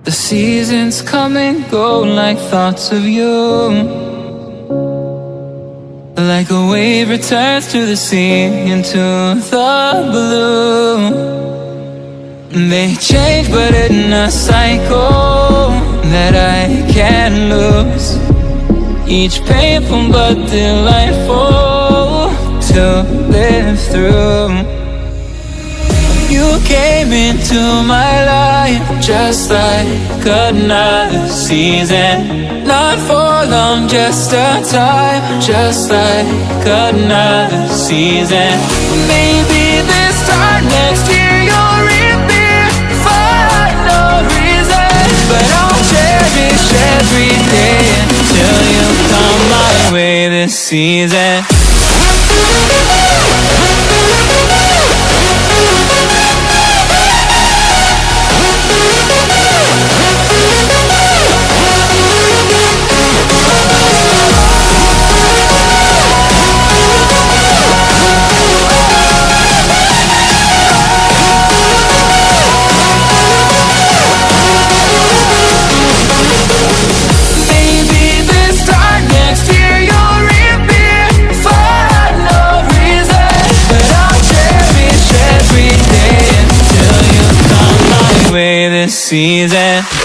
The seasons come and go like thoughts of you, like a wave returns to the sea into the blue. They change but in a cycle that I can't lose, each painful but delightful to live through. You came into my life just like another season, not for long, just a time, just like another season. Maybe this time next year you'll reappear for no reason, but I'll cherish every day until you come my way this season. Season.